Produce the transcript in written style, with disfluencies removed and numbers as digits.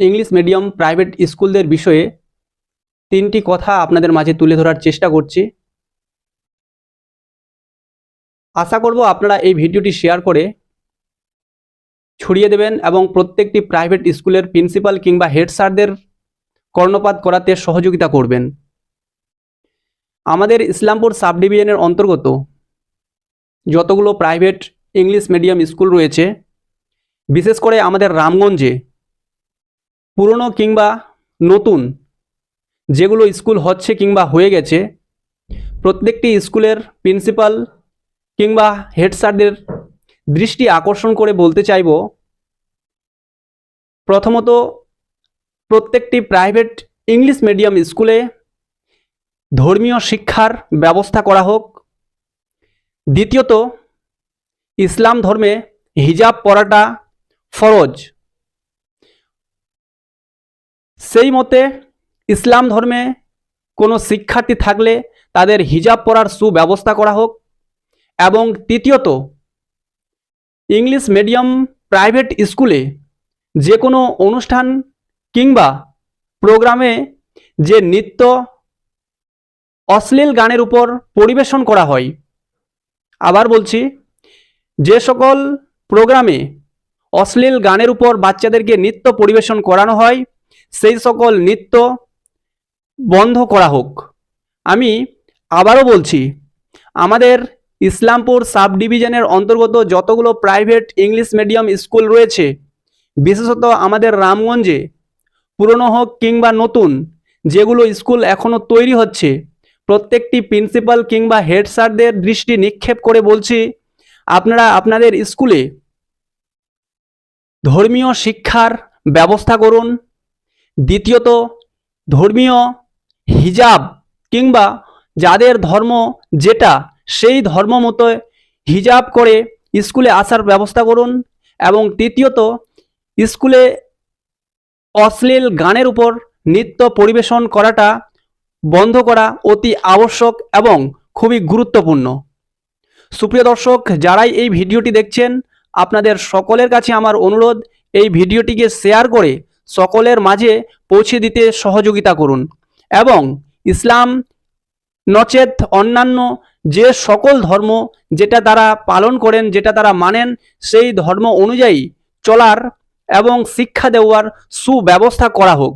English medium private স্কুলদের বিষয়ে তিনটি কথা আপনাদের মাঝে তুলে ধরার চেষ্টা করছি। আশা করব আপনারা এই ভিডিওটি শেয়ার করে ছড়িয়ে দেবেন এবং প্রত্যেকটি প্রাইভেট স্কুলের প্রিন্সিপাল কিংবা হেড স্যারদের কর্ণপাত করাতে সহযোগিতা করবেন। আমাদের ইসলামপুর সাব ডিভিশনের অন্তর্গত যতগুলো প্রাইভেট ইংলিশ মিডিয়াম স্কুল রয়েছে, বিশেষ করে আমাদের রামগঞ্জে পুরনো কিংবা নতুন যেগুলো স্কুল হচ্ছে কিংবা হয়ে গেছে, প্রত্যেকটি স্কুলের প্রিন্সিপাল কিংবা হেড স্যারদের দৃষ্টি আকর্ষণ করে বলতে চাইব, প্রথমত প্রত্যেকটি প্রাইভেট ইংলিশ মিডিয়াম স্কুলে ধর্মীয় শিক্ষার ব্যবস্থা করা হোক। দ্বিতীয়ত, ইসলাম ধর্মে হিজাব পরাটা ফরজ, সেই মতে ইসলাম ধর্মে কোনো শিক্ষার্থী থাকলে তাদের হিজাব পরার সুব্যবস্থা করা হোক। এবং তৃতীয়ত, ইংলিশ মিডিয়াম প্রাইভেট স্কুলে যে কোনো অনুষ্ঠান কিংবা প্রোগ্রামে যে নৃত্য অশ্লীল গানের উপর পরিবেশন করা হয়, আবার বলছি, যে সকল প্রোগ্রামে অশ্লীল গানের উপর বাচ্চাদেরকে নৃত্য পরিবেশন করানো হয়, সেই সকল নৃত্য বন্ধ করা হোক। আমি আবারও বলছি, আমাদের ইসলামপুর সাব ডিভিশনের অন্তর্গত যতগুলো প্রাইভেট ইংলিশ মিডিয়াম স্কুল রয়েছে, বিশেষত আমাদের রামগঞ্জে পুরনো হোক কিংবা নতুন যেগুলো স্কুল এখনও তৈরি হচ্ছে, প্রত্যেকটি প্রিন্সিপাল কিংবা হেড স্যারদের দৃষ্টি নিক্ষেপ করে বলছি, আপনারা আপনাদের স্কুলে ধর্মীয় শিক্ষার ব্যবস্থা করুন। দ্বিতীয়ত, ধর্মীয় হিজাব কিংবা যাদের ধর্ম যেটা সেই ধর্ম মতো হিজাব করে স্কুলে আসার ব্যবস্থা করুন। এবং তৃতীয়ত, স্কুলে অশ্লীল গানের উপর নৃত্য পরিবেশন করাটা বন্ধ করা অতি আবশ্যক এবং খুবই গুরুত্বপূর্ণ। সুপ্রিয় দর্শক, যারাই এই ভিডিওটি দেখছেন, আপনাদের সকলের কাছে আমার অনুরোধ, এই ভিডিওটিকে শেয়ার করে সকলের মাঝে পৌঁছে দিতে সহযোগিতা করুন এবং ইসলাম নচেত অন্যান্য যে সকল ধর্ম যেটা তারা পালন করেন, যেটা তারা মানেন, সেই ধর্ম অনুযায়ী চলার এবং শিক্ষা দেওয়ার সুব্যবস্থা করা হোক।